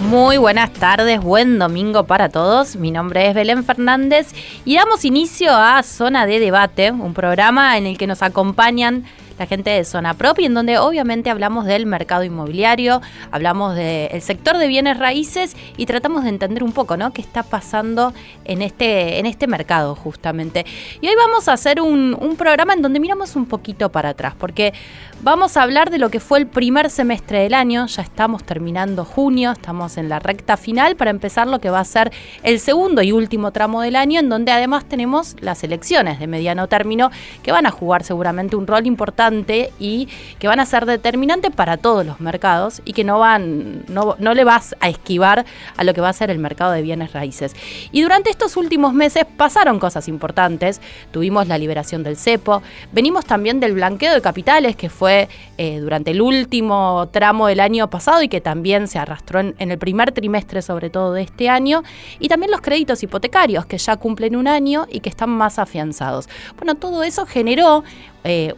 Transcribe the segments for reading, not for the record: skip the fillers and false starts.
Muy buenas tardes, buen domingo para todos. Mi nombre es Belén Fernández y damos inicio a Zona de Debate, un programa en el que nos acompañan la gente de Zona Prop y en donde obviamente hablamos del mercado inmobiliario, hablamos del sector de bienes raíces y tratamos de entender un poco, ¿no?, qué está pasando en este mercado justamente. Y hoy vamos a hacer un programa en donde miramos un poquito para atrás, porque vamos a hablar de lo que fue el primer semestre del año. Ya estamos terminando junio, estamos en la recta final para empezar lo que va a ser el segundo y último tramo del año, en donde además tenemos las elecciones de mediano término que van a jugar seguramente un rol importante y que van a ser determinantes para todos los mercados y que no le vas a esquivar a lo que va a ser el mercado de bienes raíces. Y durante estos últimos meses pasaron cosas importantes. Tuvimos la liberación del cepo, venimos también del blanqueo de capitales que fue durante el último tramo del año pasado y que también se arrastró en el primer trimestre sobre todo de este año, y también los créditos hipotecarios que ya cumplen un año y que están más afianzados. Bueno, todo eso generó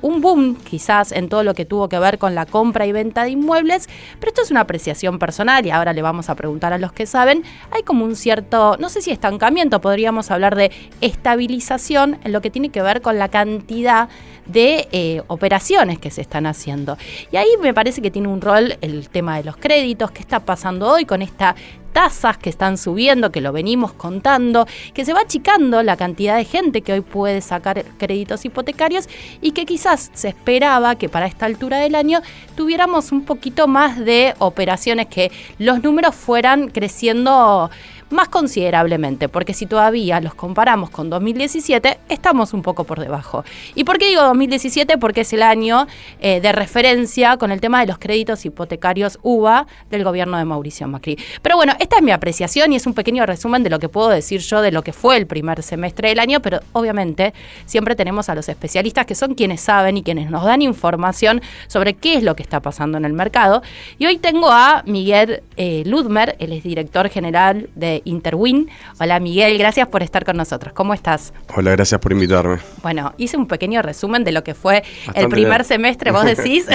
un boom quizás en todo lo que tuvo que ver con la compra y venta de inmuebles, pero esto es una apreciación personal y ahora le vamos a preguntar a los que saben. Hay como un cierto, no sé si estancamiento, podríamos hablar de estabilización en lo que tiene que ver con la cantidad de operaciones que se están haciendo. Y ahí me parece que tiene un rol el tema de los créditos. ¿Qué está pasando hoy con esta tasas que están subiendo, que lo venimos contando, que se va achicando la cantidad de gente que hoy puede sacar créditos hipotecarios y que quizás se esperaba que para esta altura del año tuviéramos un poquito más de operaciones, que los números fueran creciendo más considerablemente, porque si todavía los comparamos con 2017, estamos un poco por debajo. ¿Y por qué digo 2017? Porque es el año de referencia con el tema de los créditos hipotecarios UVA del gobierno de Mauricio Macri. Pero bueno, esta es mi apreciación y es un pequeño resumen de lo que puedo decir yo de lo que fue el primer semestre del año, pero obviamente siempre tenemos a los especialistas que son quienes saben y quienes nos dan información sobre qué es lo que está pasando en el mercado. Y hoy tengo a Miguel Ludmer, él es director general de Interwin. Hola Miguel, gracias por estar con nosotros. ¿Cómo estás? Hola, gracias por invitarme. Bueno, hice un pequeño resumen de lo que fue Bastante el primer bien. semestre, vos decís.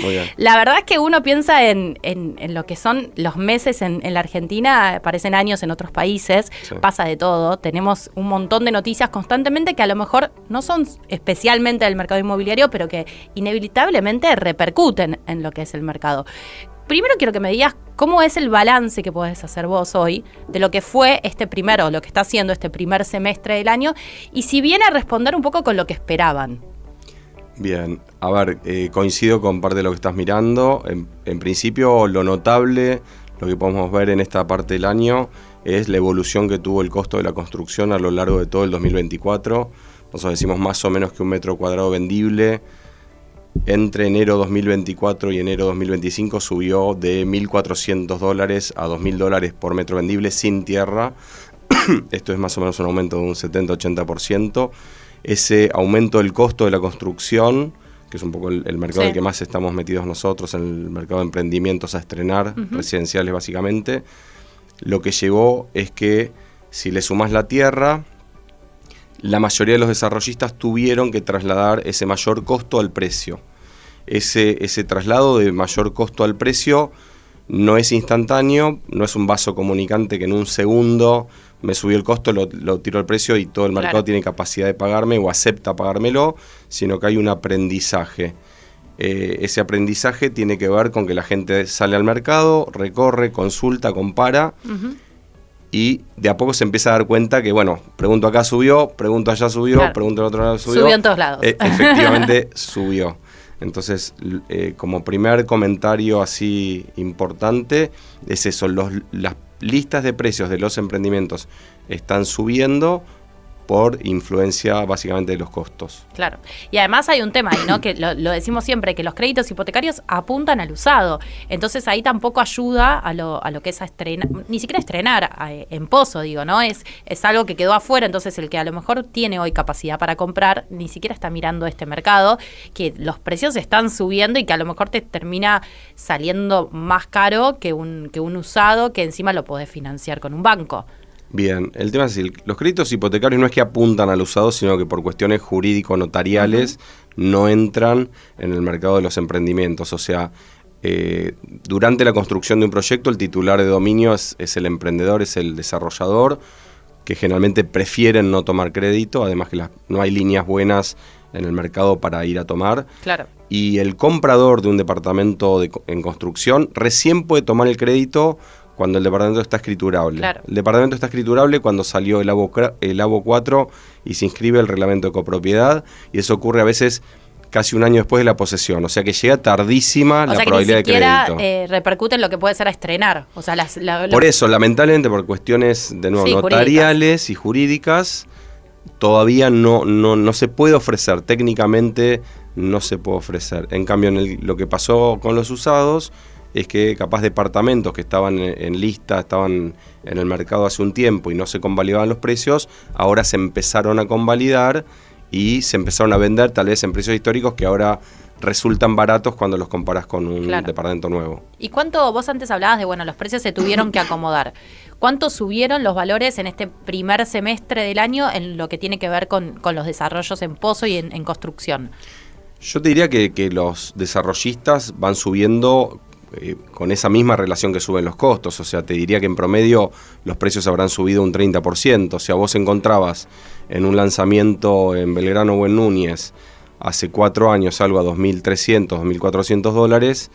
Muy bien. La verdad es que uno piensa en lo que son los meses en la Argentina, parecen años en otros países, Sí. Pasa de todo, tenemos un montón de noticias constantemente que a lo mejor no son especialmente del mercado inmobiliario, pero que inevitablemente repercuten en lo que es el mercado. Primero quiero que me digas cómo es el balance que podés hacer vos hoy de lo que fue lo que está haciendo este primer semestre del año, y si viene a responder un poco con lo que esperaban. Bien, a ver, coincido con parte de lo que estás mirando. En principio, lo notable, lo que podemos ver en esta parte del año, es la evolución que tuvo el costo de la construcción a lo largo de todo el 2024. Nosotros decimos más o menos que un metro cuadrado vendible entre enero 2024 y enero 2025 subió de $1.400 a $2.000 por metro vendible sin tierra. Esto es más o menos un aumento de un 70-80%. Ese aumento del costo de la construcción, que es un poco el mercado en el que más estamos metidos nosotros, en el mercado de emprendimientos a estrenar, residenciales básicamente, lo que llevó es que si le sumás la tierra, la mayoría de los desarrollistas tuvieron que trasladar ese mayor costo al precio. Ese traslado de mayor costo al precio no es instantáneo, no es un vaso comunicante que en un segundo me subió el costo, lo tiro al precio y todo el mercado tiene capacidad de pagarme o acepta pagármelo, sino que hay un aprendizaje. Ese aprendizaje tiene que ver con que la gente sale al mercado, recorre, consulta, compara, y de a poco se empieza a dar cuenta que, bueno, pregunto acá subió, pregunto allá subió, pregunto al otro lado subió. Subió en todos lados. Efectivamente subió. Entonces, como primer comentario así importante, es eso, las listas de precios de los emprendimientos están subiendo por influencia básicamente de los costos. Claro. Y además hay un tema ahí, ¿no? Que lo decimos siempre, que los créditos hipotecarios apuntan al usado. Entonces ahí tampoco ayuda a lo que es a estrenar, ni siquiera estrenar en pozo, digo, ¿no? Es algo que quedó afuera, entonces el que a lo mejor tiene hoy capacidad para comprar, ni siquiera está mirando este mercado, que los precios están subiendo y que a lo mejor te termina saliendo más caro que un usado, que encima lo podés financiar con un banco. Bien, el tema es decir, los créditos hipotecarios no es que apuntan al usado, sino que por cuestiones jurídico-notariales no entran en el mercado de los emprendimientos. O sea, durante la construcción de un proyecto el titular de dominio es el emprendedor, es el desarrollador, que generalmente prefieren no tomar crédito, además que no hay líneas buenas en el mercado para ir a tomar. Claro. Y el comprador de un departamento en construcción recién puede tomar el crédito cuando el departamento está escriturable. Claro. El departamento está escriturable cuando salió el ABO 4 y se inscribe el reglamento de copropiedad, y eso ocurre a veces casi un año después de la posesión, o sea que llega tardísima la probabilidad de crédito. O sea que ni siquiera repercute en lo que puede ser a estrenar. O sea, por eso, lamentablemente, por cuestiones de nuevo notariales y jurídicas, todavía no se puede ofrecer, técnicamente no se puede ofrecer. En cambio, lo que pasó con los usados es que capaz departamentos que estaban en lista, estaban en el mercado hace un tiempo y no se convalidaban los precios, ahora se empezaron a convalidar y se empezaron a vender tal vez en precios históricos que ahora resultan baratos cuando los comparas con un departamento nuevo. ¿Y cuánto, vos antes hablabas de, los precios se tuvieron que acomodar? ¿Cuánto subieron los valores en este primer semestre del año en lo que tiene que ver con los desarrollos en pozo y en construcción? Yo te diría que los desarrollistas van subiendo con esa misma relación que suben los costos, o sea, te diría que en promedio los precios habrán subido un 30%, o sea, vos encontrabas en un lanzamiento en Belgrano o en Núñez hace 4 años algo a $2.300, $2.400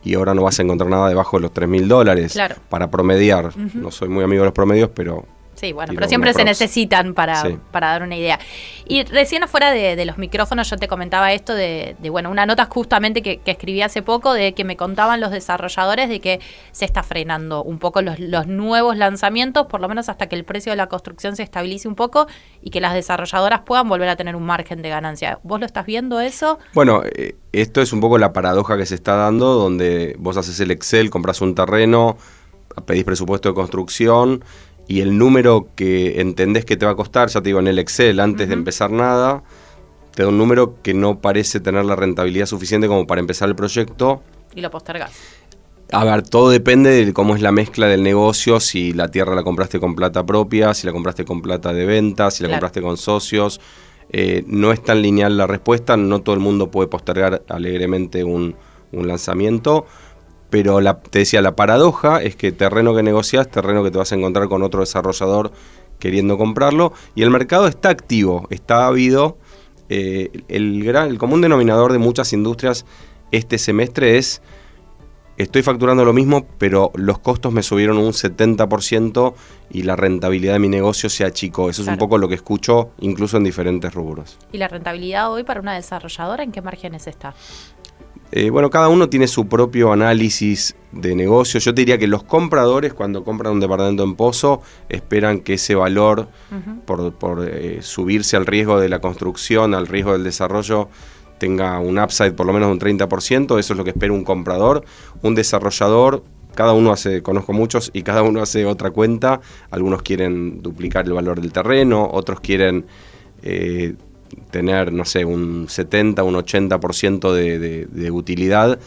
y ahora no vas a encontrar nada debajo de los $3.000 para promediar. No soy muy amigo de los promedios, pero... Sí, pero siempre se necesitan para dar una idea. Y recién afuera de los micrófonos yo te comentaba esto de una nota justamente que escribí hace poco, de que me contaban los desarrolladores de que se está frenando un poco los nuevos lanzamientos, por lo menos hasta que el precio de la construcción se estabilice un poco y que las desarrolladoras puedan volver a tener un margen de ganancia. ¿Vos lo estás viendo eso? Bueno, esto es un poco la paradoja que se está dando, donde vos haces el Excel, compras un terreno, pedís presupuesto de construcción, y el número que entendés que te va a costar, ya te digo, en el Excel, antes de empezar nada, te da un número que no parece tener la rentabilidad suficiente como para empezar el proyecto. Y lo postergás. A ver, todo depende de cómo es la mezcla del negocio, si la tierra la compraste con plata propia, si la compraste con plata de venta, si la compraste con socios. No es tan lineal la respuesta, no todo el mundo puede postergar alegremente un lanzamiento. Pero te decía, la paradoja es que terreno que negociás, terreno que te vas a encontrar con otro desarrollador queriendo comprarlo, y el mercado está activo, está ávido. El común denominador de muchas industrias este semestre es: estoy facturando lo mismo, pero los costos me subieron un 70% y la rentabilidad de mi negocio se achicó. Eso es un poco lo que escucho incluso en diferentes rubros. ¿Y la rentabilidad hoy para una desarrolladora en qué márgenes está? Cada uno tiene su propio análisis de negocio. Yo te diría que los compradores, cuando compran un departamento en pozo, esperan que ese valor, por subirse al riesgo de la construcción, al riesgo del desarrollo, tenga un upside por lo menos de un 30%. Eso es lo que espera un comprador. Un desarrollador, conozco muchos, y cada uno hace otra cuenta. Algunos quieren duplicar el valor del terreno, otros quieren... tener, un 70, un 80% de utilidad,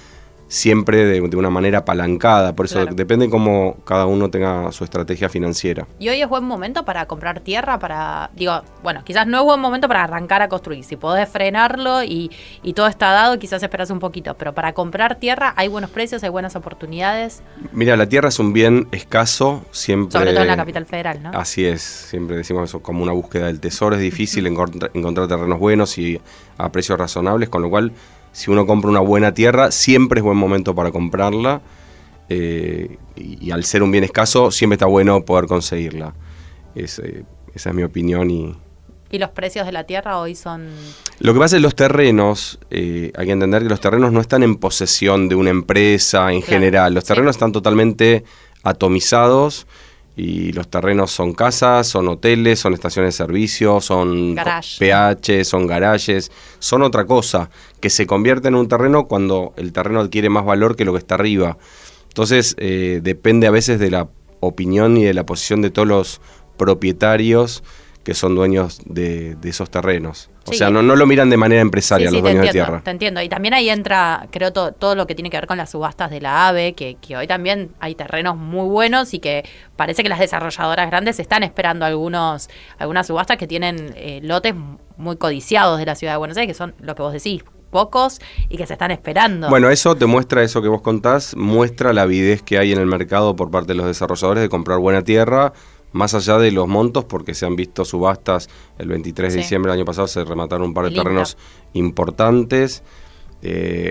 siempre de una manera apalancada. Por eso depende cómo cada uno tenga su estrategia financiera. ¿Y hoy es buen momento para comprar tierra? Quizás no es buen momento para arrancar a construir. Si podés frenarlo y todo está dado, quizás esperás un poquito. Pero para comprar tierra, ¿hay buenos precios, hay buenas oportunidades? Mira, la tierra es un bien escaso, siempre... Sobre todo en la capital federal, ¿no? Así es, siempre decimos eso, como una búsqueda del tesoro. Es difícil encontrar terrenos buenos y a precios razonables, con lo cual... Si uno compra una buena tierra, siempre es buen momento para comprarla, y al ser un bien escaso, siempre está bueno poder conseguirla. Esa es mi opinión. ¿Y los precios de la tierra hoy son...? Lo que pasa es los terrenos, hay que entender que los terrenos no están en posesión de una empresa en general. Los terrenos están totalmente atomizados. Y los terrenos son casas, son hoteles, son estaciones de servicio, son PH, son garajes, son otra cosa, que se convierte en un terreno cuando el terreno adquiere más valor que lo que está arriba. Entonces, depende a veces de la opinión y de la posición de todos los propietarios que son dueños de esos terrenos. O sea, no lo miran de manera empresarial los dueños de tierra. Te entiendo. Y también ahí entra, creo, todo lo que tiene que ver con las subastas de la AVE, que hoy también hay terrenos muy buenos y que parece que las desarrolladoras grandes están esperando algunas subastas que tienen lotes muy codiciados de la ciudad de Buenos Aires, que son lo que vos decís, pocos y que se están esperando. Bueno, eso te muestra, eso que vos contás, muestra la avidez que hay en el mercado por parte de los desarrolladores de comprar buena tierra, más allá de los montos, porque se han visto subastas. El 23 de diciembre del año pasado se remataron un par de terrenos importantes.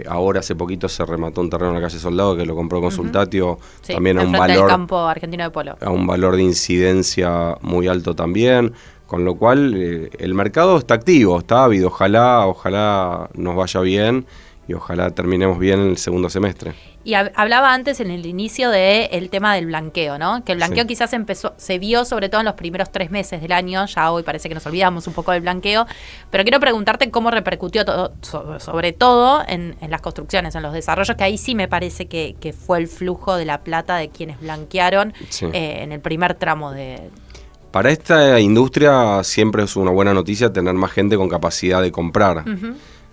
Ahora hace poquito se remató un terreno en la calle Soldado que lo compró Consultatio, también a un valor del campo argentino de polo, a un valor de incidencia muy alto también, con lo cual el mercado está activo, está ávido. Ojalá nos vaya bien y ojalá terminemos bien el segundo semestre. Y hablaba antes en el inicio del tema del blanqueo, ¿no? Que el blanqueo quizás se vio sobre todo en los primeros 3 meses del año. Ya hoy parece que nos olvidamos un poco del blanqueo. Pero quiero preguntarte cómo repercutió todo, sobre todo en las construcciones, en los desarrollos, que ahí sí me parece que fue el flujo de la plata de quienes blanquearon en el primer tramo de... Para esta industria siempre es una buena noticia tener más gente con capacidad de comprar.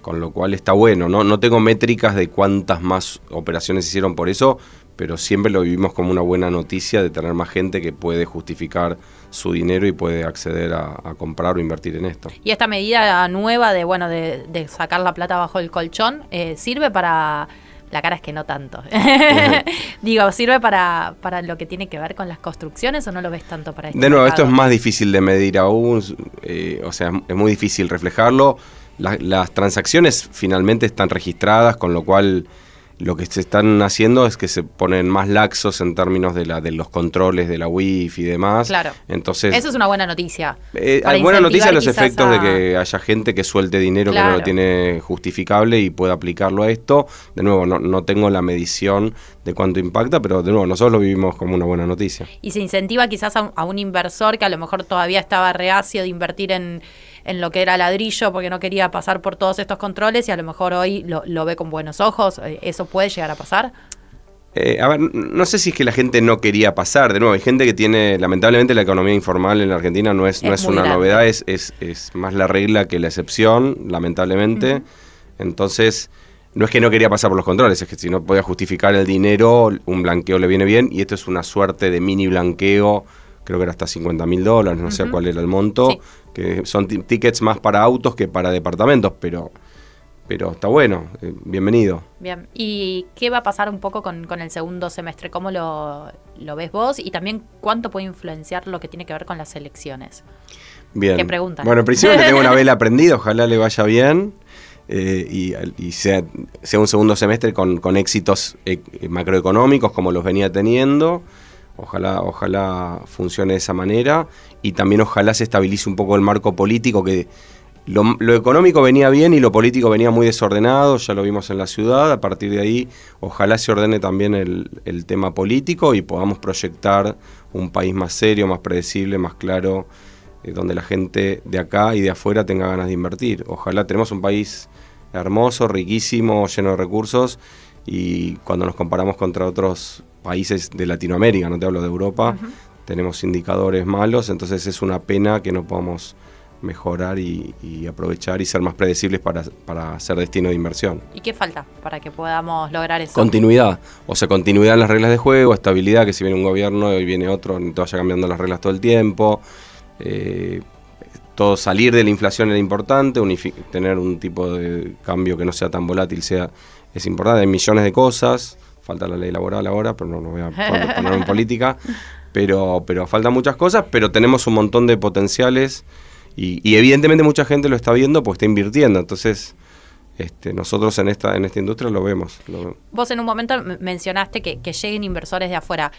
Con lo cual está bueno, no tengo métricas de cuántas más operaciones hicieron por eso, pero siempre lo vivimos como una buena noticia de tener más gente que puede justificar su dinero y puede acceder a comprar o invertir en esto. Y esta medida nueva de sacar la plata bajo el colchón, ¿sirve para...? La cara es que no tanto. Digo, ¿sirve para lo que tiene que ver con las construcciones o no lo ves tanto para esto? De nuevo, esto es más difícil de medir aún, o sea, es muy difícil reflejarlo. Las transacciones finalmente están registradas, con lo cual lo que se están haciendo es que se ponen más laxos en términos de los controles de la Wi-Fi y demás. Claro. Entonces, eso es una buena noticia. Hay buena noticia los efectos de que haya gente que suelte dinero que no lo tiene justificable y pueda aplicarlo a esto. De nuevo, no tengo la medición de cuánto impacta, pero de nuevo, nosotros lo vivimos como una buena noticia. Y se incentiva quizás a un inversor que a lo mejor todavía estaba reacio de invertir en lo que era ladrillo porque no quería pasar por todos estos controles y a lo mejor hoy lo ve con buenos ojos. ¿Eso puede llegar a pasar? A ver, no sé si es que la gente no quería pasar. De nuevo, hay gente que tiene, lamentablemente la economía informal en la Argentina no es una novedad, es más la regla que la excepción, lamentablemente. Entonces, no es que no quería pasar por los controles, es que si no podía justificar el dinero, un blanqueo le viene bien, y esto es una suerte de mini blanqueo, creo que era hasta $50.000, no sé cuál era el monto, que son tickets más para autos que para departamentos, pero está bueno, bienvenido. Bien, ¿y qué va a pasar un poco con el segundo semestre? ¿Cómo lo ves vos? Y también, ¿cuánto puede influenciar lo que tiene que ver con las elecciones? Bien. ¿Qué preguntan? Bueno, en principio que tengo una vela prendida, ojalá le vaya bien. Y sea un segundo semestre con éxitos macroeconómicos como los venía teniendo. Ojalá funcione de esa manera y también ojalá se estabilice un poco el marco político, que lo económico venía bien y lo político venía muy desordenado, ya lo vimos en la ciudad. A partir de ahí ojalá se ordene también el tema político y podamos proyectar un país más serio, más predecible, más claro, donde la gente de acá y de afuera tenga ganas de invertir. Ojalá. Tenemos un país hermoso, riquísimo, lleno de recursos, y cuando nos comparamos contra otros países de Latinoamérica, no te hablo de Europa, tenemos indicadores malos, entonces es una pena que no podamos mejorar y aprovechar y ser más predecibles para ser destino de inversión. ¿Y qué falta para que podamos lograr eso? Continuidad, continuidad en las reglas de juego, estabilidad, que si viene un gobierno y viene otro, no te vaya cambiando las reglas todo el tiempo. Todo salir de la inflación era importante, tener un tipo de cambio que no sea tan volátil es importante. Hay millones de cosas, falta la ley laboral ahora, pero no voy a poner en política, pero faltan muchas cosas, pero tenemos un montón de potenciales y evidentemente mucha gente lo está viendo porque está invirtiendo, entonces nosotros en esta industria lo vemos. Vos en un momento mencionaste que lleguen inversores de afuera.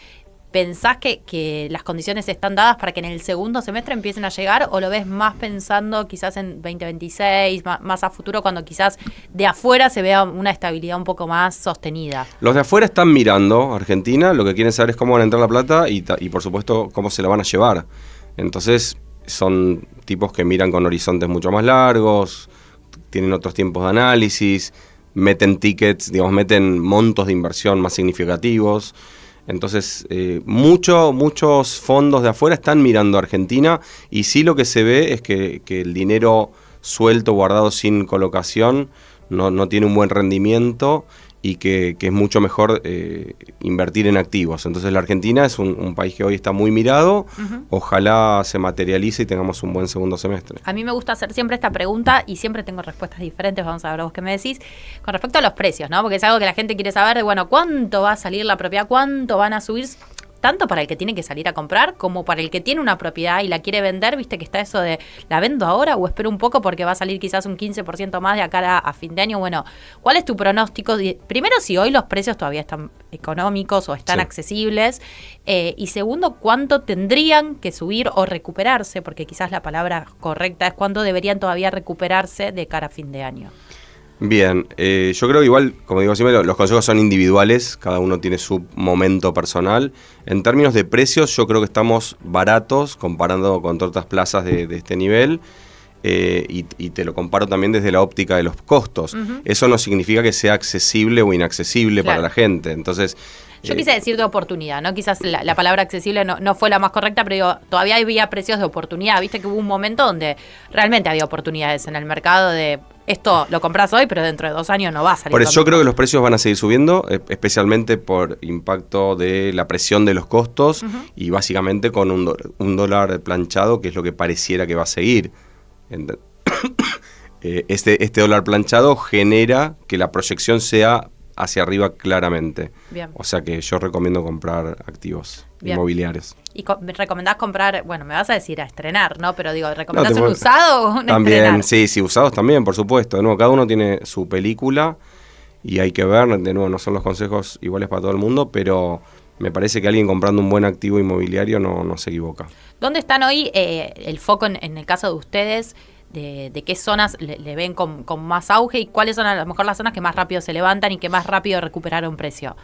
¿Pensás que las condiciones están dadas para que en el segundo semestre empiecen a llegar o lo ves más pensando quizás en 2026, más a futuro, cuando quizás de afuera se vea una estabilidad un poco más sostenida? Los de afuera están mirando Argentina, lo que quieren saber es cómo van a entrar la plata y por supuesto cómo se la van a llevar. Entonces son tipos que miran con horizontes mucho más largos, tienen otros tiempos de análisis, meten tickets, meten montos de inversión más significativos. Entonces, muchos fondos de afuera están mirando a Argentina y sí lo que se ve es que el dinero suelto, guardado sin colocación, no tiene un buen rendimiento y que es mucho mejor invertir en activos. Entonces la Argentina es un país que hoy está muy mirado, ojalá se materialice y tengamos un buen segundo semestre. A mí me gusta hacer siempre esta pregunta y siempre tengo respuestas diferentes, vamos a ver vos qué me decís, con respecto a los precios, ¿no? Porque es algo que la gente quiere saber, bueno, ¿cuánto va a salir la propiedad? ¿Cuánto van a subir? Tanto para el que tiene que salir a comprar como para el que tiene una propiedad y la quiere vender, viste que está eso de ¿la vendo ahora o espero un poco porque va a salir quizás un 15% más de acá a fin de año? Bueno, ¿cuál es tu pronóstico? Primero, si hoy los precios todavía están económicos o están accesibles, y segundo, ¿cuánto tendrían que subir o recuperarse? Porque quizás la palabra correcta es cuánto deberían todavía recuperarse de cara a fin de año. Bien, yo creo que igual, como digo siempre, los consejos son individuales, cada uno tiene su momento personal. En términos de precios, yo creo que estamos baratos comparando con otras plazas de este nivel, y te lo comparo también desde la óptica de los costos. Eso no significa que sea accesible o inaccesible para la gente, entonces... Yo quise decir de oportunidad, ¿no? Quizás la palabra accesible no fue la más correcta, pero digo, todavía había precios de oportunidad. Viste que hubo un momento donde realmente había oportunidades en el mercado de esto lo compras hoy, pero dentro de 2 años no va a salir. Por eso yo creo que los precios van a seguir subiendo, especialmente por impacto de la presión de los costos y básicamente con un dólar planchado, que es lo que pareciera que va a seguir. Este dólar planchado genera que la proyección sea hacia arriba claramente. Bien. O sea que yo recomiendo comprar activos inmobiliarios. ¿Y me recomendás comprar, bueno, me vas a decir a estrenar, ¿no? Pero digo, ¿recomendás un usado o un también, estrenar? Sí, usados también, por supuesto. De nuevo, cada uno tiene su película y hay que ver, de nuevo, no son los consejos iguales para todo el mundo, pero me parece que alguien comprando un buen activo inmobiliario no se equivoca. ¿Dónde están hoy el foco en el caso de ustedes? De qué zonas le ven con más auge y cuáles son a lo mejor las zonas que más rápido se levantan y que más rápido recuperaron precio.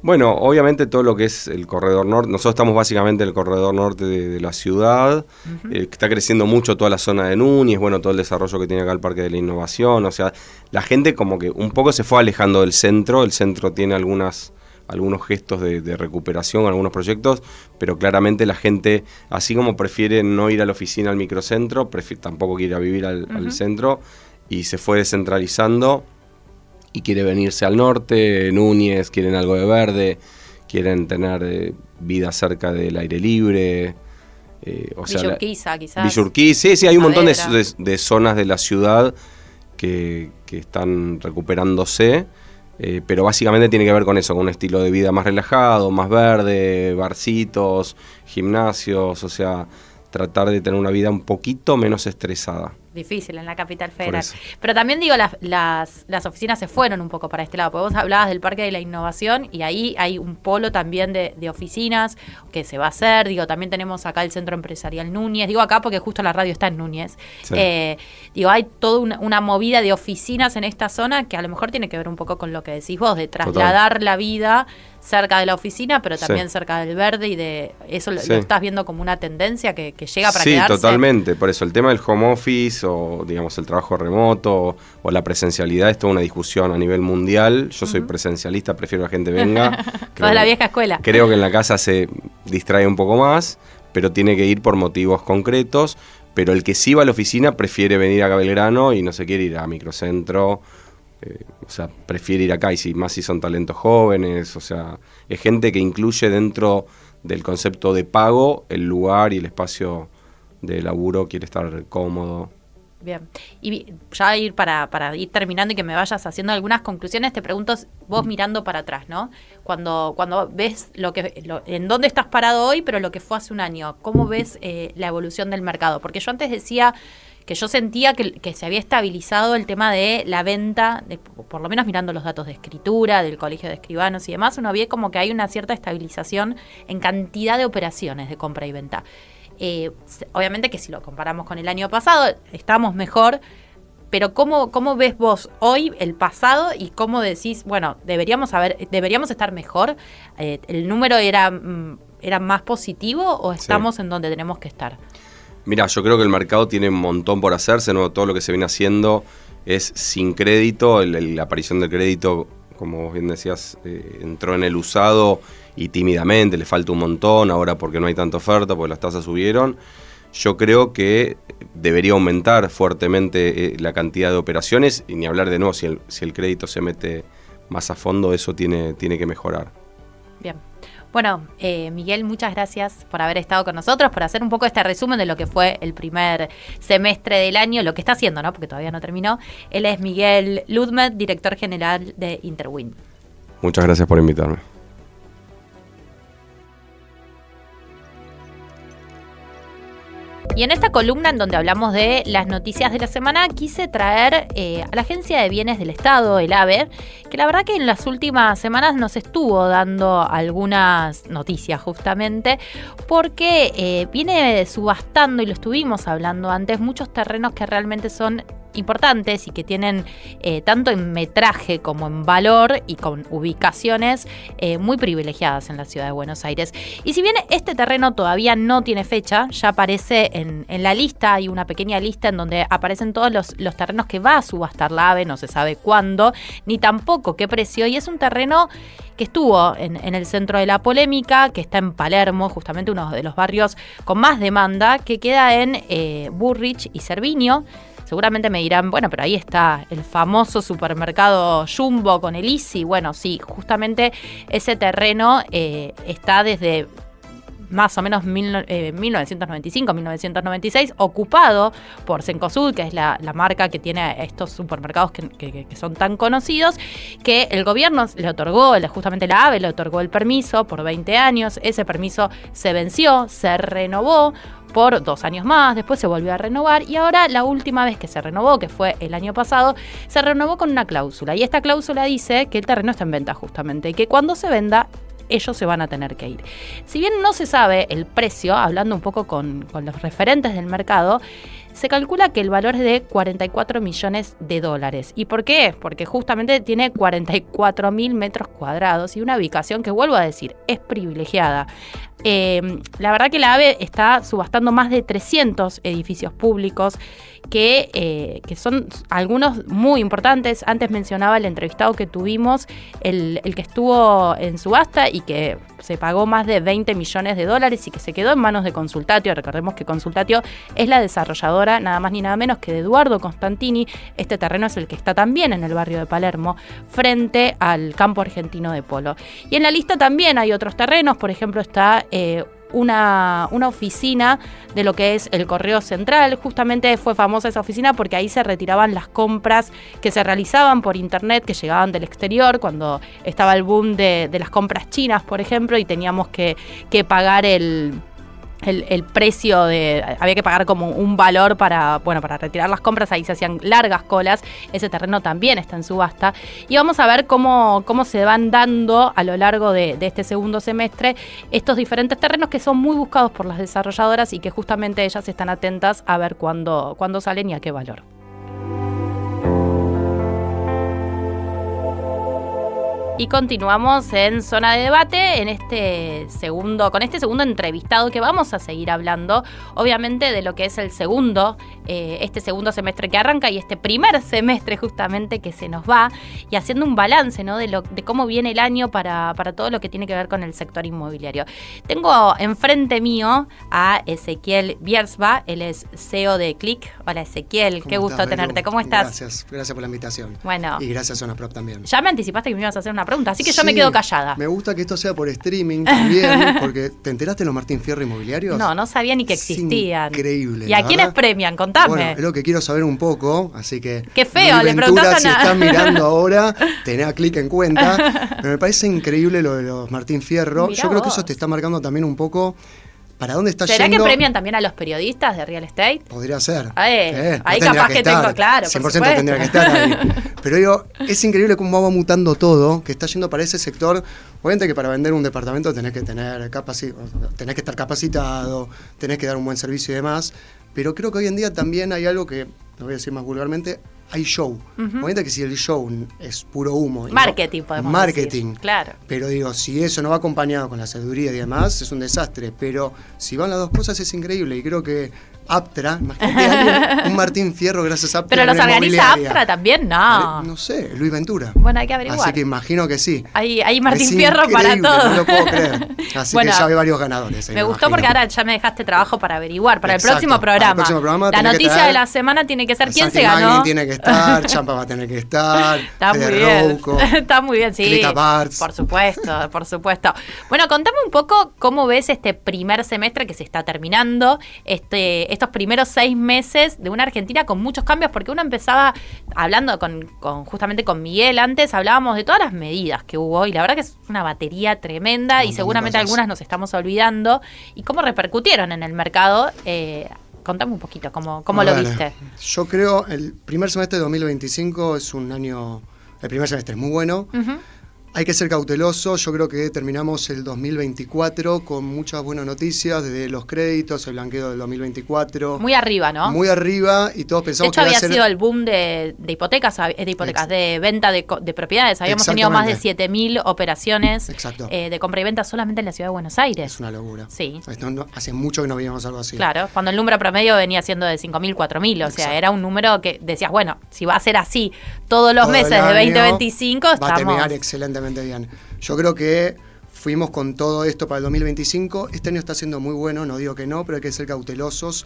Bueno, obviamente todo lo que es el corredor norte, nosotros estamos básicamente en el corredor norte de la ciudad, está creciendo mucho toda la zona de Núñez, bueno, todo el desarrollo que tiene acá el Parque de la Innovación, o sea, la gente como que un poco se fue alejando del centro, el centro tiene algunos gestos de recuperación, algunos proyectos, pero claramente la gente, así como prefiere no ir a la oficina al microcentro, tampoco quiere ir a vivir al centro, y se fue descentralizando y quiere venirse al norte, Núñez, quieren algo de verde, quieren tener vida cerca del aire libre. Villurquiza, quizás. Villurquiza, sí, hay un montón de zonas de la ciudad que están recuperándose. Pero básicamente tiene que ver con eso, con un estilo de vida más relajado, más verde, barcitos, gimnasios, o sea, tratar de tener una vida un poquito menos estresada. Difícil en la capital federal. Pero también digo, las oficinas se fueron un poco para este lado, porque vos hablabas del Parque de la Innovación y ahí hay un polo también de oficinas que se va a hacer, digo, también tenemos acá el Centro Empresarial Núñez, digo acá porque justo la radio está en Núñez, sí. Digo, hay toda una movida de oficinas en esta zona que a lo mejor tiene que ver un poco con lo que decís vos, de trasladar la vida cerca de la oficina, pero también cerca del verde y de eso lo estás viendo como una tendencia que llega para quedarse. Sí, totalmente, por eso el tema del home office o digamos el trabajo remoto o la presencialidad es toda una discusión a nivel mundial. Yo soy presencialista, prefiero que la gente venga. Toda la vieja escuela. Creo que en la casa se distrae un poco más, pero tiene que ir por motivos concretos, pero el que sí va a la oficina prefiere venir acá a Belgrano y no se quiere ir a Microcentro. O sea, prefiere ir acá, y más si son talentos jóvenes, o sea, es gente que incluye dentro del concepto de pago el lugar y el espacio de laburo, quiere estar cómodo. Bien, y ya para ir terminando y que me vayas haciendo algunas conclusiones, te pregunto vos mirando para atrás, ¿no? Cuando ves en dónde estás parado hoy, pero lo que fue hace un año, ¿cómo ves la evolución del mercado? Porque yo antes decía que yo sentía que se había estabilizado el tema de la venta, por lo menos mirando los datos de escritura, del colegio de escribanos y demás, uno ve como que hay una cierta estabilización en cantidad de operaciones de compra y venta. Obviamente que si lo comparamos con el año pasado, estamos mejor, pero ¿cómo ves vos hoy el pasado y cómo decís, bueno, deberíamos estar mejor? ¿El número era más positivo o estamos en donde tenemos que estar? Mirá, yo creo que el mercado tiene un montón por hacerse, ¿no? Todo lo que se viene haciendo es sin crédito, la aparición del crédito, como vos bien decías, entró en el usado y tímidamente, le falta un montón, ahora porque no hay tanta oferta, porque las tasas subieron. Yo creo que debería aumentar fuertemente la cantidad de operaciones, y ni hablar de nuevo si el crédito se mete más a fondo, eso tiene que mejorar. Bien. Bueno, Miguel, muchas gracias por haber estado con nosotros, por hacer un poco este resumen de lo que fue el primer semestre del año, lo que está haciendo, ¿no? Porque todavía no terminó. Él es Miguel Ludmet, director general de Interwind. Muchas gracias por invitarme. Y en esta columna en donde hablamos de las noticias de la semana, quise traer a la Agencia de Bienes del Estado, el ABE, que la verdad que en las últimas semanas nos estuvo dando algunas noticias justamente, porque viene subastando, y lo estuvimos hablando antes, muchos terrenos que realmente son importantes y que tienen tanto en metraje como en valor y con ubicaciones muy privilegiadas en la ciudad de Buenos Aires. Y si bien este terreno todavía no tiene fecha, ya aparece en la lista, hay una pequeña lista en donde aparecen todos los terrenos que va a subastar la ABE, no se sabe cuándo, ni tampoco qué precio, y es un terreno que estuvo en el centro de la polémica, que está en Palermo, justamente uno de los barrios con más demanda, que queda en Burrich y Cerviño. Seguramente me dirán, bueno, pero ahí está el famoso supermercado Jumbo con el Easy. Bueno, sí, justamente ese terreno está desde más o menos 1995, 1996, ocupado por Cencosud, que es la marca que tiene estos supermercados que son tan conocidos, que el gobierno le otorgó, justamente la ABE le otorgó el permiso por 20 años, ese permiso se venció, se renovó por 2 años más, después se volvió a renovar y ahora la última vez que se renovó, que fue el año pasado, se renovó con una cláusula, y esta cláusula dice que el terreno está en venta justamente, y que cuando se venda ellos se van a tener que ir. Si bien no se sabe el precio, hablando un poco con los referentes del mercado, se calcula que el valor es de $44 millones. ¿Y por qué? Porque justamente tiene 44.000 metros cuadrados y una ubicación que, vuelvo a decir, es privilegiada. La verdad que la ABE está subastando más de 300 edificios públicos que son algunos muy importantes. Antes mencionaba el entrevistado que tuvimos, el que estuvo en subasta y que se pagó más de $20 millones y que se quedó en manos de Consultatio. Recordemos que Consultatio es la desarrolladora, nada más ni nada menos que de Eduardo Constantini. Este terreno es el que está también en el barrio de Palermo, frente al campo argentino de polo. Y en la lista también hay otros terrenos, por ejemplo está una oficina de lo que es el Correo Central. Justamente fue famosa esa oficina porque ahí se retiraban las compras que se realizaban por internet, que llegaban del exterior, cuando estaba el boom de las compras chinas, por ejemplo, y teníamos que pagar el precio había que pagar como un valor para retirar las compras. Ahí se hacían largas colas. Ese terreno también está en subasta y vamos a ver cómo se van dando a lo largo de este segundo semestre estos diferentes terrenos que son muy buscados por las desarrolladoras y que justamente ellas están atentas a ver cuándo salen y a qué valor. Y continuamos en Zona de Debate con este segundo entrevistado que vamos a seguir hablando, obviamente, de lo que es este segundo semestre que arranca y este primer semestre justamente que se nos va, y haciendo un balance, ¿no?, de cómo viene el año para todo lo que tiene que ver con el sector inmobiliario. Tengo enfrente mío a Ezequiel Biersba, él es CEO de Click. Hola Ezequiel, qué gusto tenerte. ¿Cómo estás? Gracias por la invitación. Bueno. Y gracias a Zona Prop también. Ya me anticipaste que me ibas a hacer una pregunta, así que yo me quedo callada. Me gusta que esto sea por streaming también, porque ¿te enteraste de los Martín Fierro Inmobiliarios? No sabía ni que existían. Increíble. ¿Y a quiénes premian? Contame. Bueno, es lo que quiero saber un poco, así que... Qué feo, le preguntás si estás mirando ahora, tenés a Click en cuenta. Pero me parece increíble lo de los Martín Fierro. Mirá yo creo vos. que eso te está marcando también un poco... ¿Para dónde está ¿Será yendo? que premian también a los periodistas de real estate? Podría ser. Ahí capaz que tengo, claro, 100% tendría que estar ahí. Pero digo, es increíble cómo va mutando todo, que está yendo para ese sector. Obviamente que para vender un departamento tenés que estar capacitado, tenés que dar un buen servicio y demás. Pero creo que hoy en día también hay algo que, te voy a decir más vulgarmente, hay show. Obviamente que si el show es puro humo. Marketing, podemos decir. Claro. Pero digo, si eso no va acompañado con la sabiduría y demás, es un desastre. Pero si van las dos cosas es increíble. Y creo que Aptra, imagínate un Martín Fierro gracias a Aptra. ¿Pero los organiza Aptra también? No. No sé, Luis Ventura. Bueno, hay que averiguar. Así que imagino que sí. Hay Martín Fierro para todo. No lo puedo creer. Así que ya hay varios ganadores. Me gustó porque ahora ya me dejaste trabajo para averiguar, para Exacto. el próximo programa. Para el próximo programa la noticia de la semana tiene que ser quién Santi se ganó. Magni tiene que estar, Champa va a tener que estar, Está muy Fede bien. Rouco, Está muy bien, sí. Grita Bartz. Por supuesto, por supuesto. Bueno, contame un poco cómo ves este primer semestre que se está terminando, estos primeros 6 meses de una Argentina con muchos cambios, porque uno empezaba hablando justamente con Miguel antes, hablábamos de todas las medidas que hubo, y la verdad que es una batería tremenda, y seguramente algunas nos estamos olvidando, y cómo repercutieron en el mercado. Contame un poquito cómo lo viste. Yo creo el primer semestre de 2025 es un año, el primer semestre es muy bueno. Uh-huh. Hay que ser cauteloso, yo creo que terminamos el 2024 con muchas buenas noticias, desde los créditos, el blanqueo del 2024. Muy arriba, ¿no? Muy arriba, y todos pensamos que había ser... sido el boom de hipotecas, de venta de propiedades. Habíamos tenido más de 7.000 operaciones de compra y venta solamente en la ciudad de Buenos Aires. Es una locura. Sí. Hace mucho que no veíamos algo así. Claro, cuando el número promedio venía siendo de 5.000, 4.000, o sea, era un número que decías, bueno, si va a ser así todos los meses de 2025, va a terminar excelentemente bien. Yo creo que fuimos con todo esto para el 2025. Este año está siendo muy bueno, no digo que no, pero hay que ser cautelosos.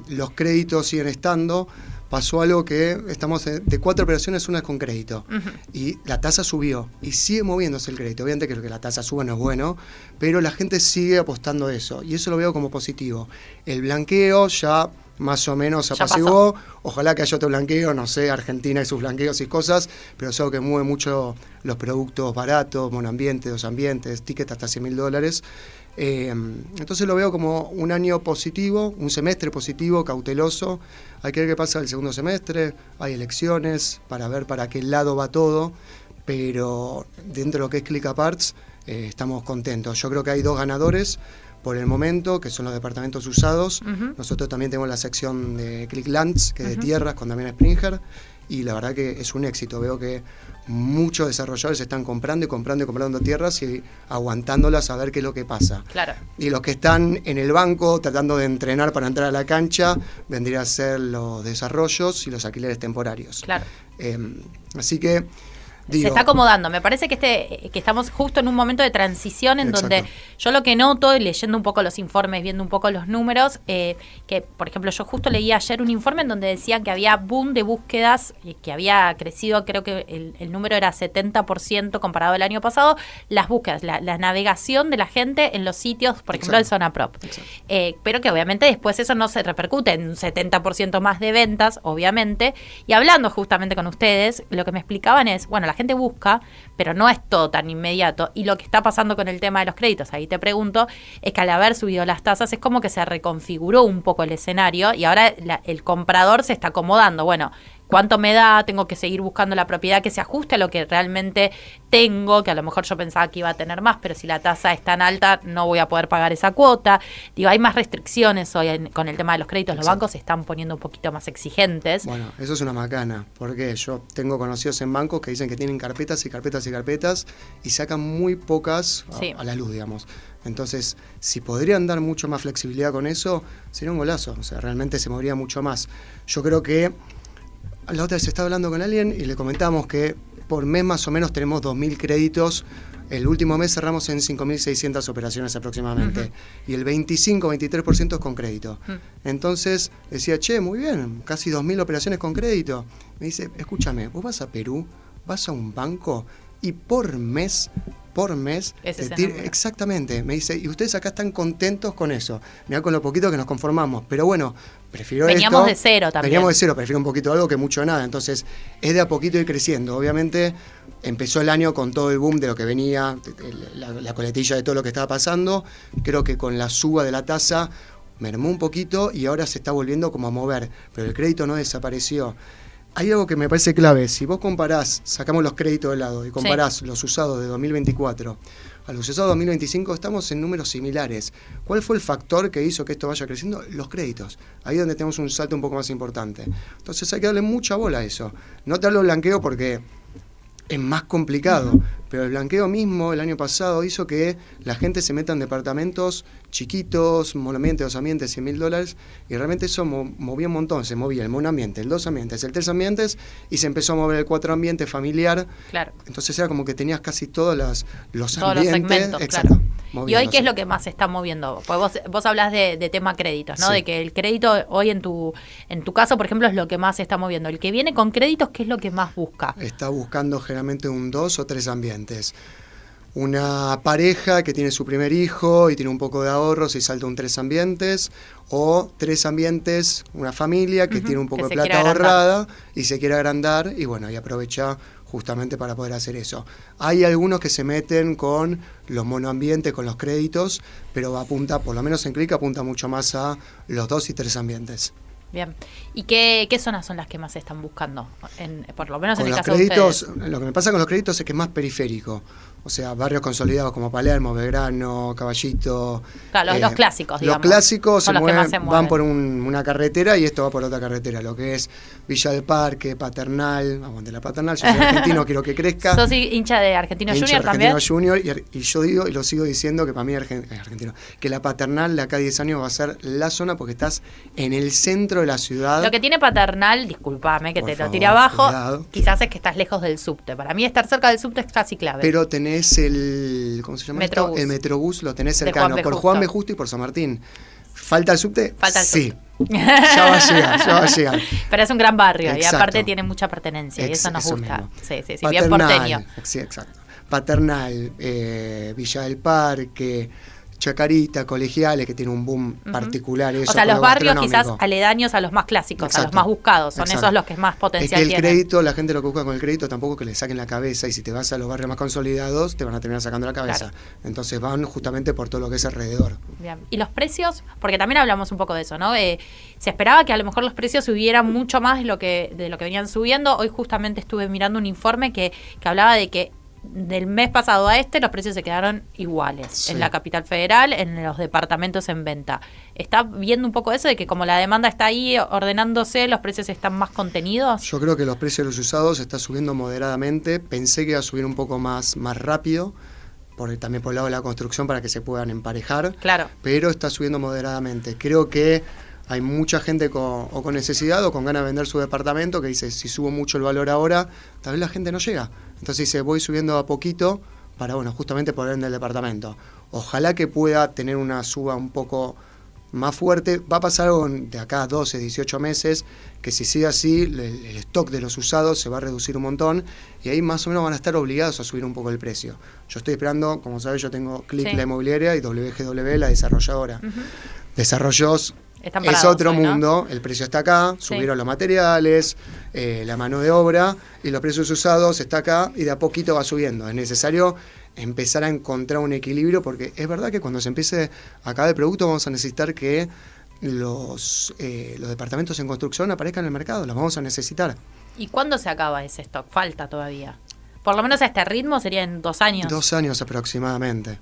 Los créditos siguen estando. Pasó algo que estamos de 4 operaciones, una es con crédito. Uh-huh. Y la tasa subió y sigue moviéndose el crédito. Obviamente que la tasa suba no es bueno, pero la gente sigue apostando a eso. Y eso lo veo como positivo. El blanqueo ya más o menos apaciguó. Ojalá que haya otro blanqueo, no sé, Argentina y sus blanqueos y cosas, pero es algo que mueve mucho los productos baratos, monoambiente, dos ambientes, ticket hasta $100.000. Entonces lo veo como un año positivo, un semestre positivo, cauteloso. Hay que ver qué pasa el segundo semestre, hay elecciones para ver para qué lado va todo, pero dentro de lo que es ClickAparts estamos contentos. Yo creo que hay 2 ganadores por el momento, que son los departamentos usados. Uh-huh. Nosotros también tenemos la sección de Clicklands, que es de tierras, con Damián Springer, y la verdad que es un éxito. Veo que muchos desarrolladores están comprando y comprando tierras y aguantándolas a ver qué es lo que pasa. Claro. Y los que están en el banco tratando de entrenar para entrar a la cancha, vendría a ser los desarrollos y los alquileres temporarios. Claro. Así que se está acomodando. Me parece que estamos justo en un momento de transición en donde yo lo que noto, leyendo un poco los informes, viendo un poco los números, que por ejemplo yo justo leí ayer un informe en donde decían que había boom de búsquedas, que había crecido, creo que el número era 70% comparado al año pasado, las búsquedas, la navegación de la gente en los sitios, por ejemplo, de Zona Prop. Pero que obviamente después eso no se repercute en un 70% más de ventas, obviamente. Y hablando justamente con ustedes, lo que me explicaban es, bueno, la gente busca, pero no es todo tan inmediato. Y lo que está pasando con el tema de los créditos, ahí te pregunto, es que al haber subido las tasas es como que se reconfiguró un poco el escenario y ahora el comprador se está acomodando. Bueno, ¿cuánto me da? Tengo que seguir buscando la propiedad que se ajuste a lo que realmente tengo, que a lo mejor yo pensaba que iba a tener más, pero si la tasa es tan alta no voy a poder pagar esa cuota. Digo, hay más restricciones hoy con el tema de los créditos. Los bancos se están poniendo un poquito más exigentes. Bueno, eso es una macana, porque yo tengo conocidos en bancos que dicen que tienen carpetas y carpetas y carpetas y sacan muy pocas a la luz, digamos. Entonces, si podrían dar mucho más flexibilidad con eso, sería un golazo. O sea, realmente se movería mucho más. Yo creo que la otra vez estaba hablando con alguien y le comentamos que por mes más o menos tenemos 2.000 créditos. El último mes cerramos en 5.600 operaciones aproximadamente. Uh-huh. Y el 25-23% es con crédito. Uh-huh. Entonces decía, che, muy bien, casi 2.000 operaciones con crédito. Me dice, escúchame, vos vas a Perú, vas a un banco y por mes exactamente, me dice, y ustedes acá están contentos con eso. Mirá con lo poquito que nos conformamos, pero bueno, Veníamos de cero también. Veníamos de cero, prefiero un poquito algo que mucho nada. Entonces, es de a poquito ir creciendo. Obviamente, empezó el año con todo el boom de lo que venía, la coletilla de todo lo que estaba pasando. Creo que con la suba de la tasa mermó un poquito y ahora se está volviendo como a mover, pero el crédito no desapareció. Hay algo que me parece clave. Si vos comparás, sacamos los créditos de lado y comparás los usados de 2024 a los usados de 2025, estamos en números similares. ¿Cuál fue el factor que hizo que esto vaya creciendo? Los créditos. Ahí es donde tenemos un salto un poco más importante. Entonces hay que darle mucha bola a eso. No te hablo de blanqueo porque es más complicado. Pero el blanqueo mismo el año pasado hizo que la gente se meta en departamentos chiquitos, monoambiente, dos ambientes, $100.000, y realmente eso movía un montón. Se movía el monoambiente, el dos ambientes, el tres ambientes, y se empezó a mover el cuatro ambiente familiar. Claro. Entonces era como que tenías casi todos los todos ambientes. los segmentos, Exacto. claro. ¿Y hoy moviéndose. qué es lo que más se está moviendo? Pues vos hablás de tema créditos, ¿no? Sí. De que el crédito hoy en tu caso, por ejemplo, es lo que más se está moviendo. El que viene con créditos, ¿qué es lo que más busca? Está buscando generalmente un dos o tres ambientes. Una pareja que tiene su primer hijo y tiene un poco de ahorros y salta un tres ambientes, o tres ambientes, una familia que tiene un poco que de se quiere plata agrandar. ahorrada y se quiere agrandar, y bueno, y aprovecha justamente para poder hacer eso. Hay algunos que se meten con los monoambientes, con los créditos, pero apunta, por lo menos en Click, apunta mucho más a los dos y tres ambientes. Bien. ¿Y qué zonas son las que más se están buscando? Por lo menos Con en el los caso de créditos, ustedes. lo que me pasa con los créditos es que es más periférico. O sea, barrios consolidados como Palermo, Belgrano, Caballito. Claro, los clásicos, digamos. Los clásicos son se los que más mueven, se van mueven. por una carretera y esto va por otra carretera. Lo que es Villa del Parque, Paternal, aguante la Paternal, yo soy argentino, quiero que crezca. ¿Sos hincha de Argentino Hincha Junior de Argentino también? Junior, y yo digo, y lo sigo diciendo, que para mí argentino, que la Paternal de acá a 10 años va a ser la zona porque estás en el centro de la ciudad. Lo que tiene Paternal, discúlpame que Por te favor, lo tire abajo, cuidado. quizás es que estás lejos del subte. Para mí estar cerca del subte es casi clave. Pero tenés ¿cómo se llama Metrobús. esto? El Metrobús lo tenés De cercano, Juan B. por Justo. Juan B. Justo y por San Martín. ¿Falta el subte? Falta el Sí. subte. Ya va a llegar. Pero es un gran barrio y Exacto. aparte tiene mucha pertenencia y eso nos gusta. mismo. Sí, bien porteño. Sí, exacto. Paternal, Villa del Parque, Chacarita, Colegiales, que tiene un boom particular. Eso O sea, con los lo barrios quizás gastronómico. aledaños a los más clásicos, a los Exacto. más buscados. Son Exacto. esos los que más Es potencial que el tienen. crédito, la gente lo que busca con el crédito tampoco es que le saquen la cabeza, y si te vas a los barrios más consolidados te van a terminar sacando la cabeza. Claro. Entonces van justamente por todo lo que es alrededor. Bien. Y los precios, porque también hablamos un poco de eso, ¿no? Se esperaba que a lo mejor los precios subieran mucho más de lo que venían subiendo. Hoy justamente estuve mirando un informe que hablaba de que del mes pasado a los precios se quedaron iguales Sí. en la capital federal, en los departamentos en venta. ¿Está viendo un poco eso de que como la demanda está ahí ordenándose, los precios están más contenidos? Yo creo que los precios de los usados están subiendo moderadamente. Pensé que iba a subir un poco más rápido, también por el lado de la construcción, para que se puedan emparejar. Claro. Pero está subiendo moderadamente. Creo que hay mucha gente con necesidad o con ganas de vender su departamento que dice, si subo mucho el valor ahora, tal vez la gente no llega. Entonces dice, voy subiendo a poquito para, justamente poder vender el departamento. Ojalá que pueda tener una suba un poco más fuerte. Va a pasar algo de acá a 12, 18 meses, que si sigue así, el stock de los usados se va a reducir un montón, y ahí más o menos van a estar obligados a subir un poco el precio. Yo estoy esperando, como sabes, yo tengo Click, Sí. la inmobiliaria, y WGW, la desarrolladora. Desarrollos Están es parados otro hoy, ¿no? mundo, el precio está acá, Sí. subieron los materiales, la mano de obra, y los precios usados está acá, y de a poquito va subiendo. Es necesario empezar a encontrar un equilibrio, porque es verdad que cuando se empiece a acabar el producto vamos a necesitar que los departamentos en construcción aparezcan en el mercado, los vamos a necesitar. ¿Y cuándo se acaba ese stock? Falta todavía. Por lo menos a este ritmo sería en 2 años. 2 años aproximadamente.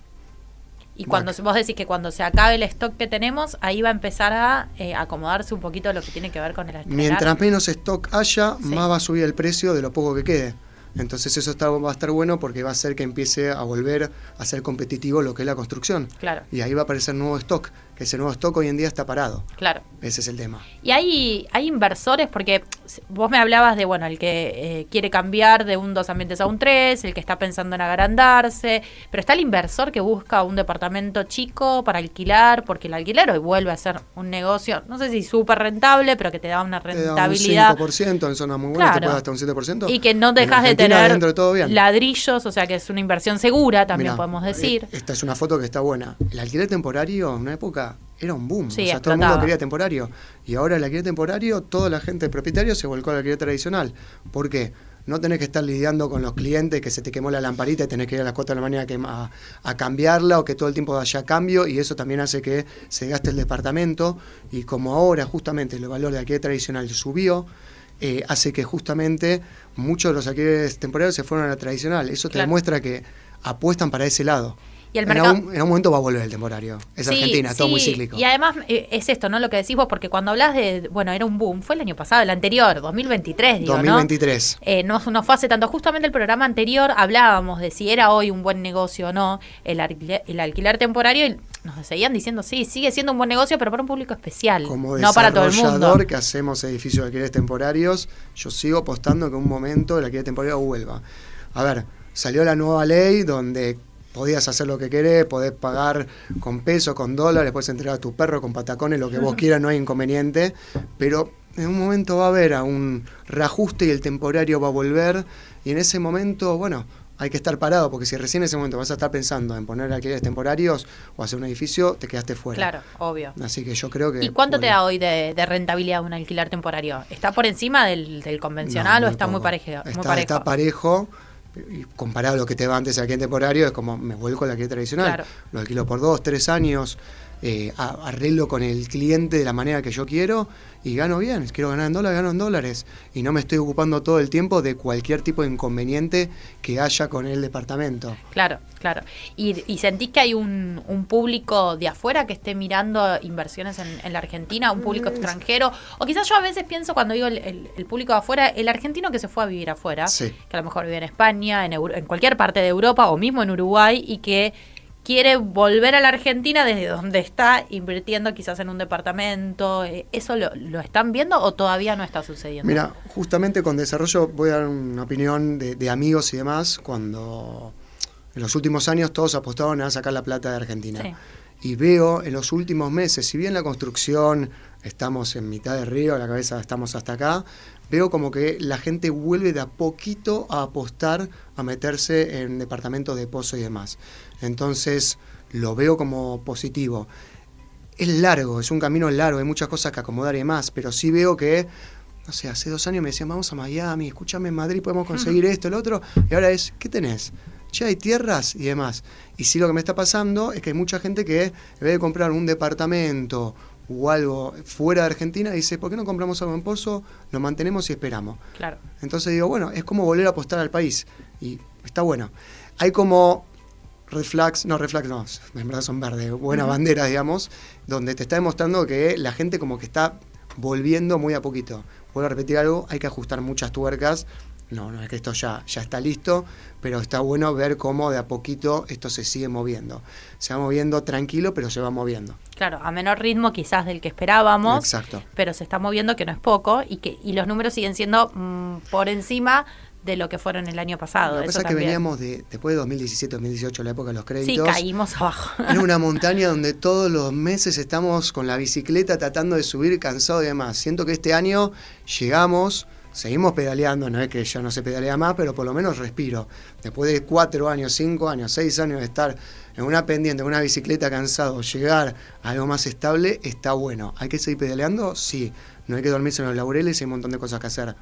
Y cuando vos decís que cuando se acabe el stock que tenemos, ahí va a empezar a acomodarse un poquito lo que tiene que ver con el estrenar. Mientras menos stock haya, Sí. más va a subir el precio de lo poco que quede. Entonces eso va a estar bueno, porque va a hacer que empiece a volver a ser competitivo lo que es la construcción. Claro, Y ahí va a aparecer nuevo stock, que ese nuevo stock hoy en día está parado. claro. Ese es el tema. Y hay inversores, porque vos me hablabas de, el que quiere cambiar de un 2 ambientes a un 3, el que está pensando en agrandarse, pero está el inversor que busca un departamento chico para alquilar, porque el alquiler hoy vuelve a ser un negocio, no sé si súper rentable, pero que te da una Te da un rentabilidad. 5%, en zonas muy buenas te Claro. puede dar hasta un 7%. Y que no En dejas de Argentina, tener dentro de todo bien. ladrillos, o sea que es una inversión segura, también Mirá, podemos decir. Esta es una foto que está buena. El alquiler temporario en una época era un boom. Sí, o sea, todo el explotaba. mundo quería temporario. Y ahora el alquiler temporario, toda la gente propietaria se volcó al alquiler tradicional. ¿Por qué? No tenés que estar lidiando con los clientes que se te quemó la lamparita y tenés que ir a las 4 de la mañana a cambiarla, o que todo el tiempo haya cambio, y eso también hace que se gaste el departamento. Y como ahora justamente el valor del alquiler tradicional subió, hace que justamente muchos de los alquileres temporarios se fueron a la tradicional. Eso te Claro. demuestra que apuestan para ese lado. Y el mercado... En algún momento va a volver el temporario. Es Argentina, todo muy cíclico. Y además es esto, ¿no? Lo que decís vos, porque cuando hablas de, bueno, era un boom, fue el año pasado, el anterior, 2023, digo, 2023. ¿no? No fue hace tanto. Justamente el programa anterior hablábamos de si era hoy un buen negocio o no el alquiler temporario, y nos seguían diciendo, sí, sigue siendo un buen negocio, pero para un público especial, como no para todo el mundo. desarrollador que hacemos edificios de alquileres temporarios, yo sigo apostando que en un momento el alquiler temporario vuelva. A ver, salió la nueva ley donde podías hacer lo que querés, podés pagar con pesos, con dólares, puedes entregar a tu perro con patacones, lo que vos quieras, no hay inconveniente, pero en un momento va a haber un reajuste y el temporario va a volver, y en ese momento, bueno, hay que estar parado, porque si recién en ese momento vas a estar pensando en poner alquileres temporarios o hacer un edificio, te quedaste fuera. Claro, obvio. Así que yo creo que... ¿Y cuánto te da hoy de rentabilidad un alquiler temporario? ¿Está por encima del convencional o está muy parejo? Está parejo. Y comparado a lo que te va antes el alquiler temporario, es como me vuelco al alquiler tradicional. Claro. Lo alquilo por 2, 3 años, arreglo con el cliente de la manera que yo quiero y gano bien. Quiero ganar en dólares, gano en dólares. Y no me estoy ocupando todo el tiempo de cualquier tipo de inconveniente que haya con el departamento. Claro, claro. ¿Y sentís que hay un público de afuera que esté mirando inversiones en la Argentina, un público extranjero? O quizás yo a veces pienso, cuando digo el público de afuera, el argentino que se fue a vivir afuera, sí, que a lo mejor vive en España, en cualquier parte de Europa o mismo en Uruguay, y que quiere volver a la Argentina desde donde está invirtiendo quizás en un departamento. ¿Eso lo están viendo o todavía no está sucediendo? Mira, justamente con desarrollo voy a dar una opinión de amigos y demás, cuando en los últimos años todos apostaron a sacar la plata de Argentina. Sí. Y veo en los últimos meses, si bien la construcción estamos en mitad de río, la cabeza estamos hasta acá, veo como que la gente vuelve de a poquito a apostar a meterse en departamentos de pozo y demás. Entonces lo veo como positivo. Es largo, es un camino largo, hay muchas cosas que acomodar y demás, pero sí veo que, no sé, hace 2 años me decían, vamos a Miami, escúchame, en Madrid podemos conseguir esto, lo otro, y ahora es, ¿qué tenés? Che, hay tierras y demás. Y sí, lo que me está pasando es que hay mucha gente que, en vez de comprar un departamento o algo fuera de Argentina, dice, ¿por qué no compramos algo en Pozo? Lo mantenemos y esperamos. Claro. Entonces digo, bueno, es como volver a apostar al país. Y está bueno. Hay como red flags no, en verdad son verdes, buenas banderas, digamos, donde te está demostrando que la gente como que está volviendo muy a poquito. Vuelvo a repetir algo, hay que ajustar muchas tuercas. No es que esto ya está listo, pero está bueno ver cómo de a poquito esto se sigue moviendo. Se va moviendo tranquilo, pero se va moviendo. Claro, a menor ritmo quizás del que esperábamos. Exacto. Pero se está moviendo, que no es poco, y los números siguen siendo por encima de lo que fueron el año pasado. Lo que pasa es que veníamos después de 2017, 2018, la época de los créditos. Sí, caímos abajo. Era una montaña donde todos los meses estamos con la bicicleta tratando de subir, cansado y demás. Siento que este año llegamos... Seguimos pedaleando, no es que ya no se pedalea más, pero por lo menos respiro. Después de 4 años, 5 años, 6 años de estar en una pendiente, en una bicicleta cansado, llegar a algo más estable, está bueno. ¿Hay que seguir pedaleando? Sí. No hay que dormirse en los laureles, hay un montón de cosas que hacer.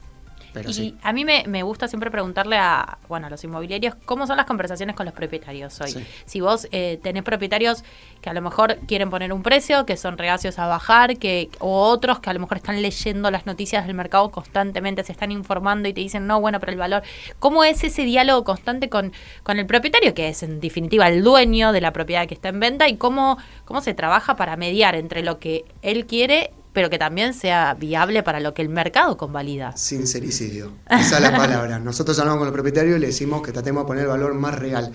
Pero y sí. A mí me gusta siempre preguntarle a los inmobiliarios cómo son las conversaciones con los propietarios hoy. Sí. Si vos tenés propietarios que a lo mejor quieren poner un precio, que son reacios a bajar, o otros que a lo mejor están leyendo las noticias del mercado constantemente, se están informando y te dicen, no, bueno, pero el valor. ¿Cómo es ese diálogo constante con el propietario, que es en definitiva el dueño de la propiedad que está en venta, y cómo se trabaja para mediar entre lo que él quiere, pero que también sea viable para lo que el mercado convalida? Sincericidio. Esa es la palabra. Nosotros hablamos con los propietarios y le decimos que tratemos de poner el valor más real.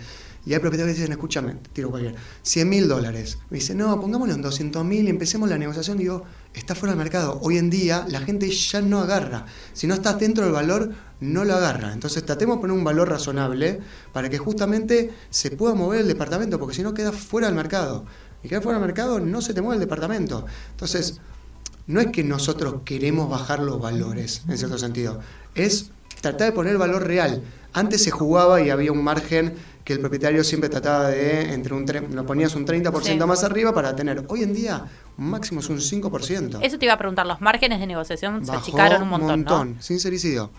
Y hay propietarios que dicen, escúchame, tiro cualquier, $100.000. Me dicen, no, pongámoslo en 200.000 y empecemos la negociación. Digo, está fuera del mercado. Hoy en día la gente ya no agarra. Si no estás dentro del valor, no lo agarra. Entonces tratemos de poner un valor razonable para que justamente se pueda mover el departamento, porque si no queda fuera del mercado. Y queda fuera del mercado, no se te mueve el departamento. Entonces... No es que nosotros queremos bajar los valores, en cierto sentido. Es tratar de poner el valor real. Antes se jugaba y había un margen que el propietario siempre trataba de, lo ponías un 30% más arriba para tener. Hoy en día, un máximo es un 5%. Eso te iba a preguntar, los márgenes de negociación se achicaron un montón, ¿no? Sincericidio.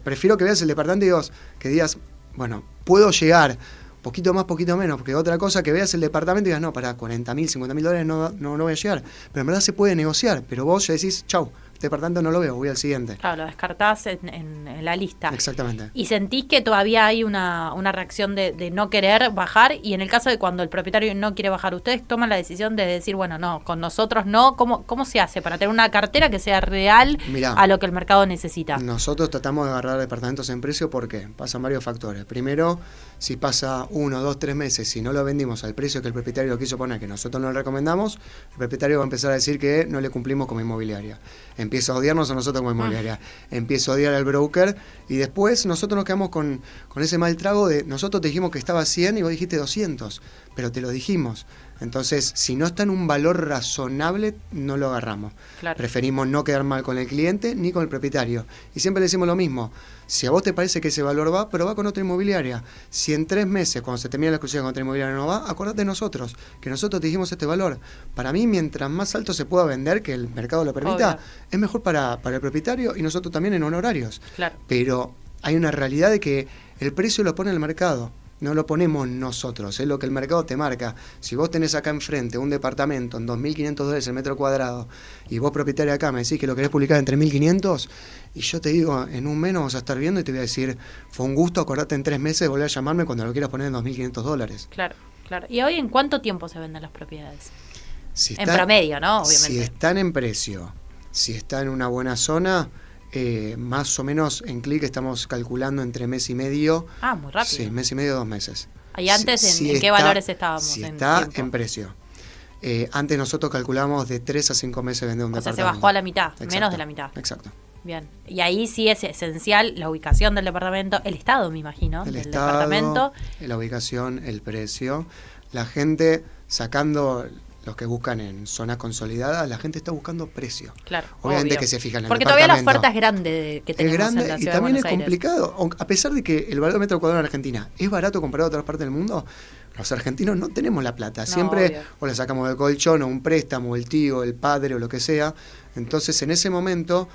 Prefiero que veas el departamento y que digas, bueno, puedo llegar... poquito más, poquito menos, porque otra cosa que veas el departamento y digas, no, para $40.000, $50.000 no voy a llegar, pero en verdad se puede negociar, pero vos ya decís, chau, departamento no lo veo, voy al siguiente. Claro, lo descartás en la lista. Exactamente. ¿Y sentís que todavía hay una reacción de no querer bajar? Y en el caso de cuando el propietario no quiere bajar, ¿ustedes toman la decisión de decir, bueno, no, con nosotros no? ¿Cómo se hace para tener una cartera que sea real a lo que el mercado necesita? Nosotros tratamos de agarrar departamentos en precio porque pasan varios factores. Primero, si pasa 1, 2, 3 meses, si no lo vendimos al precio que el propietario lo quiso poner, que nosotros no lo recomendamos, el propietario va a empezar a decir que no le cumplimos como inmobiliaria. Empieza a odiarnos a nosotros como inmobiliaria. Empieza a odiar al broker y después nosotros nos quedamos con ese mal trago de nosotros te dijimos que estaba 100 y vos dijiste 200, pero te lo dijimos. Entonces, si no está en un valor razonable, no lo agarramos. Claro. Preferimos no quedar mal con el cliente ni con el propietario. Y siempre le decimos lo mismo. Si a vos te parece que ese valor va, pero va con otra inmobiliaria. Si en 3 meses, cuando se termina la exclusividad con otra inmobiliaria no va, acordate de nosotros, que nosotros te dijimos este valor. Para mí, mientras más alto se pueda vender, que el mercado lo permita, es mejor para el propietario y nosotros también en honorarios. Claro. Pero hay una realidad de que el precio lo pone el mercado. No lo ponemos nosotros, es lo que el mercado te marca. Si vos tenés acá enfrente un departamento en $2.500 el metro cuadrado y vos propietario acá me decís que lo querés publicar en 3.500 y yo te digo, en un mes vamos a estar viendo y te voy a decir, fue un gusto, acordate en 3 meses, volver a llamarme cuando lo quieras poner en $2.500. Claro, claro. ¿Y hoy en cuánto tiempo se venden las propiedades? Si en promedio, ¿no? Obviamente. Si están en precio, si está en una buena zona... más o menos en Click estamos calculando entre mes y medio. Ah, muy rápido. Sí, mes y medio, 2 meses. ¿Y antes en qué valores estábamos? Si está en precio. Antes nosotros calculamos de 3 a 5 meses vender un departamento. O sea, se bajó a la mitad, Exacto, menos de la mitad. Exacto. Bien. Y ahí sí es esencial la ubicación del departamento, el estado, me imagino, el del estado, departamento. La ubicación, el precio. La gente sacando... Los que buscan en zonas consolidadas, la gente está buscando precio. Claro, obviamente obvio. Que se fijan en el porque todavía la departamento. oferta es grande que tenemos es grande en la y ciudad también de es Buenos Aires. complicado. A pesar de que el valor de metro cuadrado en Argentina es barato comparado a otras partes del mundo, los argentinos no tenemos la plata. Siempre obvio. O la sacamos de colchón o un préstamo, el tío, el padre o lo que sea. Entonces en ese momento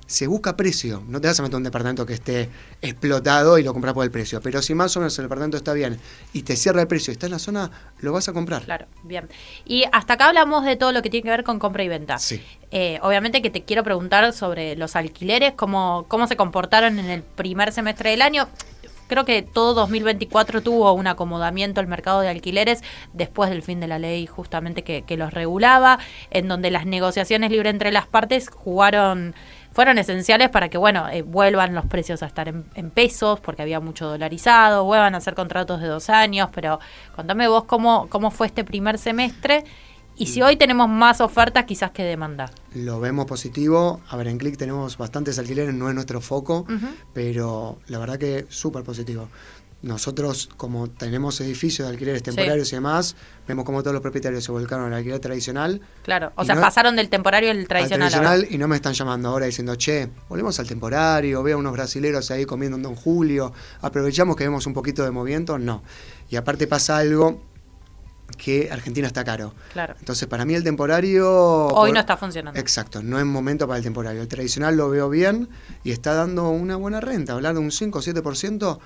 se busca precio. No te vas a meter un departamento que esté explotado y lo compras por el precio. Pero si más o menos el departamento está bien y te cierra el precio y está en la zona, lo vas a comprar. Claro, bien. Y hasta acá hablamos de todo lo que tiene que ver con compra y venta. Sí. Obviamente que te quiero preguntar sobre los alquileres, cómo se comportaron en el primer semestre del año. Creo que todo 2024 tuvo un acomodamiento el mercado de alquileres después del fin de la ley justamente que los regulaba, en donde las negociaciones libres entre las partes fueron esenciales para que, vuelvan los precios a estar en pesos, porque había mucho dolarizado, vuelvan a hacer contratos de 2 años, pero contame vos cómo fue este primer semestre y si hoy tenemos más ofertas quizás que demanda. Lo vemos positivo. A ver, en Click tenemos bastantes alquileres, no es nuestro foco, pero la verdad que súper positivo. Nosotros, como tenemos edificios de alquileres temporarios y demás, vemos como todos los propietarios se volcaron al alquiler tradicional. Claro, o sea, pasaron del temporario al tradicional. Y no me están llamando ahora diciendo, che, volvemos al temporario, veo unos brasileros ahí comiendo un Don Julio, aprovechamos que vemos un poquito de movimiento. No. Y aparte pasa algo que Argentina está caro. Claro. Entonces, para mí el temporario... Hoy no está funcionando. Exacto, no es momento para el temporario. El tradicional lo veo bien y está dando una buena renta. Hablar de un 5 o 7%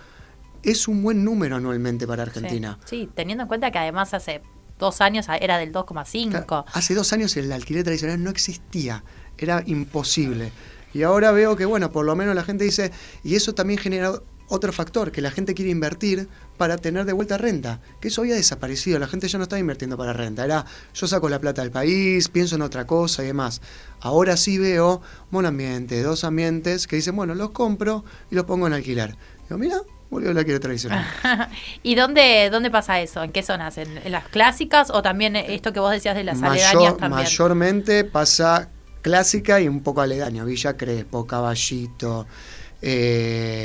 es un buen número anualmente para Argentina. Sí, teniendo en cuenta que además hace 2 años era del 2,5. Hace 2 años el alquiler tradicional no existía, era imposible. Y ahora veo que, por lo menos la gente dice, y eso también genera otro factor, que la gente quiere invertir para tener de vuelta renta, que eso había desaparecido, la gente ya no estaba invirtiendo para renta, era yo saco la plata del país, pienso en otra cosa y demás. Ahora sí veo monoambiente, 2 ambientes que dicen, los compro y los pongo en alquiler. Digo, mira, volvió el alquiler tradicional. ¿Y dónde pasa eso? ¿En qué zonas? ¿En las clásicas o también esto que vos decías de las aledañas también? Mayormente pasa clásica y un poco aledaño, Villa Crespo, Caballito,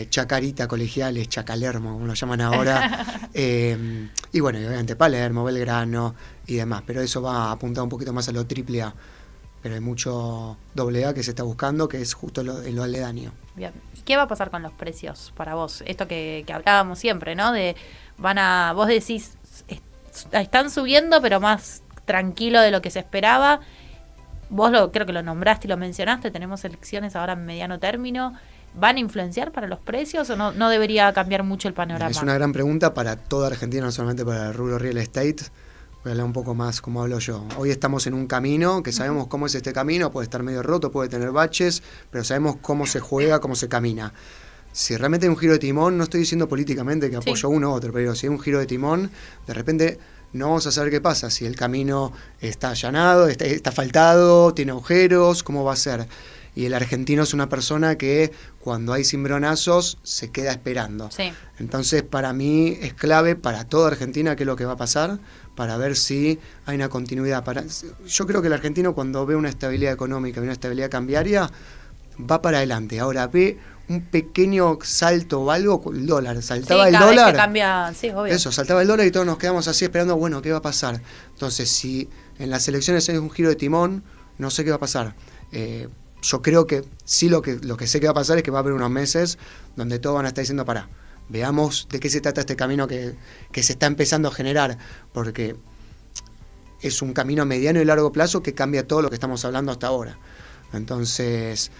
Chacarita, Colegiales, Chacalermo, como lo llaman ahora, y obviamente Palermo, Belgrano y demás, pero eso va apuntado un poquito más a lo AAA, pero hay mucho AA que se está buscando, que es justo lo aledaño. Bien. ¿Y qué va a pasar con los precios para vos? Esto que hablábamos siempre, ¿no? Vos decís, están subiendo, pero más tranquilo de lo que se esperaba. Vos creo que lo nombraste y lo mencionaste, tenemos elecciones ahora en mediano término. ¿Van a influenciar para los precios o no debería cambiar mucho el panorama? Es una gran pregunta para toda Argentina, no solamente para el rubro real estate. voy a hablar un poco más como hablo yo. Hoy estamos en un camino que sabemos cómo es este camino, puede estar medio roto, puede tener baches, pero sabemos cómo se juega, cómo se camina. Si realmente hay un giro de timón, no estoy diciendo políticamente que apoyo uno u otro, pero si hay un giro de timón, de repente no vamos a saber qué pasa, si el camino está allanado, está asfaltado, tiene agujeros, cómo va a ser. Y el argentino es una persona que cuando hay cimbronazos se queda esperando. Sí. Entonces para mí es clave para toda Argentina qué es lo que va a pasar, para ver si hay una continuidad. Yo creo que el argentino cuando ve una estabilidad económica y una estabilidad cambiaria va para adelante. Ahora ve un pequeño salto o algo, el dólar, saltaba el dólar. Que cambia, sí, obvio. Eso, saltaba el dólar y todos nos quedamos así esperando, bueno, ¿qué va a pasar? Entonces, si en las elecciones hay un giro de timón, no sé qué va a pasar. Yo creo que sí lo que sé que va a pasar es que va a haber unos meses donde todos van a estar diciendo, pará, veamos de qué se trata este camino que se está empezando a generar, porque es un camino a mediano y largo plazo que cambia todo lo que estamos hablando hasta ahora. Entonces,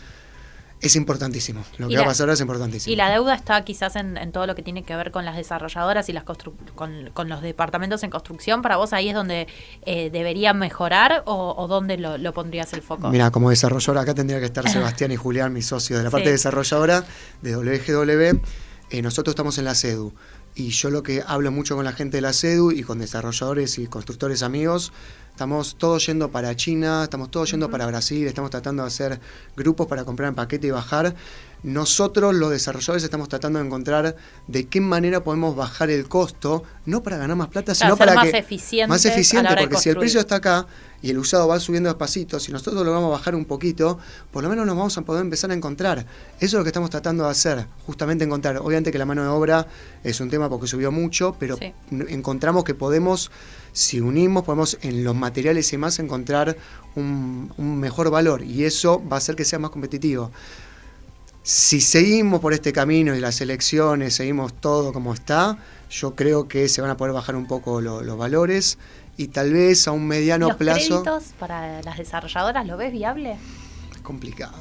es importantísimo. Lo que va a pasar ahora es importantísimo. Y la deuda está quizás en todo lo que tiene que ver con las desarrolladoras y con los departamentos en construcción. ¿Para vos ahí es donde debería mejorar o dónde lo pondrías el foco? Mira, como desarrolladora, acá tendría que estar Sebastián y Julián, mis socios de la parte desarrolladora de WGW. Nosotros estamos en la CEDU. Y yo lo que hablo mucho con la gente de la CEDU y con desarrolladores y constructores amigos, estamos todos yendo para China, estamos todos yendo para Brasil, estamos tratando de hacer grupos para comprar en paquete y bajar. Nosotros, los desarrolladores, estamos tratando de encontrar de qué manera podemos bajar el costo, no para ganar más plata, sino para más que... eficiente. Más eficiente, a la hora porque si el precio está acá y el usado va subiendo despacito, si nosotros lo vamos a bajar un poquito, por lo menos nos vamos a poder empezar a encontrar. Eso es lo que estamos tratando de hacer, justamente encontrar. Obviamente que la mano de obra es un tema porque subió mucho, pero encontramos que podemos, si unimos, podemos en los materiales y más encontrar un mejor valor, y eso va a hacer que sea más competitivo. Si seguimos por este camino y las elecciones, seguimos todo como está, yo creo que se van a poder bajar un poco los valores y tal vez a un mediano plazo... ¿Los créditos para las desarrolladoras lo ves viable? Es complicado,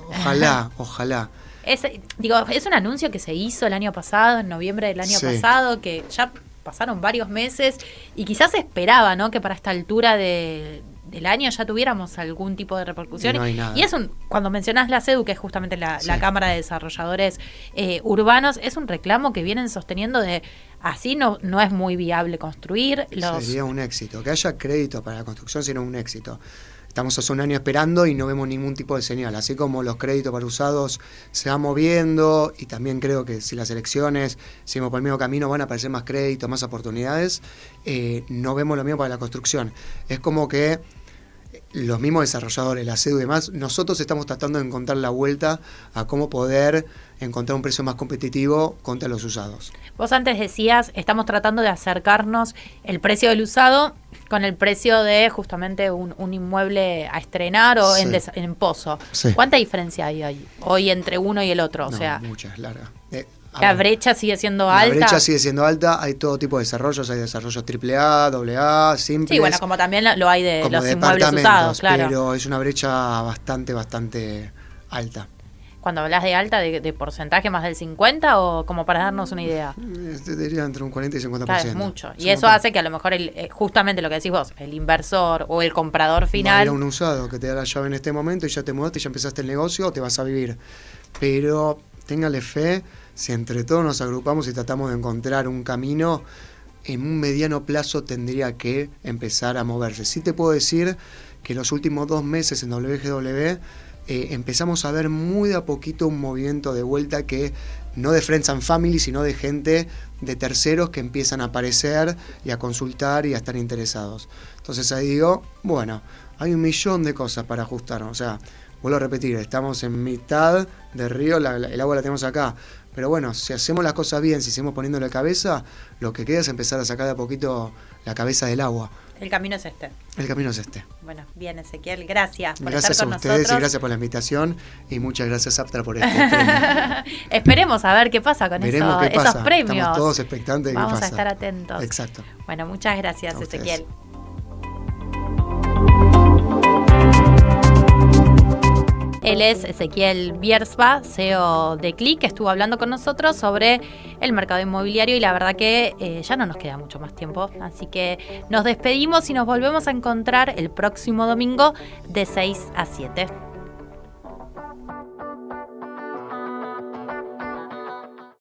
ojalá. Es un anuncio que se hizo el año pasado, en noviembre del año pasado, que ya pasaron varios meses y quizás se esperaba, ¿no?, que para esta altura del año ya tuviéramos algún tipo de repercusión. Y no hay nada. Y cuando mencionás la CEDU, que es justamente la Cámara de Desarrolladores Urbanos, es un reclamo que vienen sosteniendo de así no es muy viable construir. Sería un éxito. Que haya crédito para la construcción sería un éxito. Estamos hace un año esperando y no vemos ningún tipo de señal. Así como los créditos para usados se van moviendo, y también creo que si las elecciones seguimos por el mismo camino van a aparecer más créditos, más oportunidades, no vemos lo mismo para la construcción. Es como que los mismos desarrolladores, la CEDU y demás, nosotros estamos tratando de encontrar la vuelta a cómo poder encontrar un precio más competitivo contra los usados. Vos antes decías, estamos tratando de acercarnos el precio del usado con el precio de justamente un inmueble a estrenar o en pozo. Sí. ¿Cuánta diferencia hay hoy entre uno y el otro? Mucha, es larga. La brecha sigue siendo alta. La brecha sigue siendo alta, hay todo tipo de desarrollos, hay desarrollos AAA, AA, simples. Sí, bueno, como también lo hay de los inmuebles usados, claro. Pero es una brecha bastante alta. Cuando hablas de alta, ¿de porcentaje más del 50% o como para darnos una idea? Diría entre un 40 y 50%. Claro, es mucho. Y eso hace que a lo mejor, justamente lo que decís vos, el inversor o el comprador final... Va a ir a un usado que te da la llave en este momento y ya te mudaste y ya empezaste el negocio o te vas a vivir. Pero téngale fe, si entre todos nos agrupamos y tratamos de encontrar un camino, en un mediano plazo tendría que empezar a moverse. Sí te puedo decir que los últimos 2 meses en WGW empezamos a ver muy de a poquito un movimiento de vuelta, que no de Friends and Family, sino de gente, de terceros que empiezan a aparecer y a consultar y a estar interesados. Entonces ahí digo, bueno, hay 1.000.000 de cosas para ajustarnos. O sea, vuelvo a repetir, estamos en mitad del río, el agua la tenemos acá. Pero bueno, si hacemos las cosas bien, si seguimos poniéndole cabeza, lo que queda es empezar a sacar de a poquito la cabeza del agua. El camino es este. El camino es este. Bueno, bien, Ezequiel, gracias por estar con nosotros. Gracias a ustedes y gracias por la invitación, y muchas gracias, Aptra, por este premio. Esperemos a ver qué pasa con esos premios. Estamos todos expectantes de qué pasa. Vamos a estar atentos. Exacto. Bueno, muchas gracias, Ezequiel. Él es Ezequiel Biersba, CEO de Click, que estuvo hablando con nosotros sobre el mercado inmobiliario y la verdad que ya no nos queda mucho más tiempo. Así que nos despedimos y nos volvemos a encontrar el próximo domingo de 6 a 7.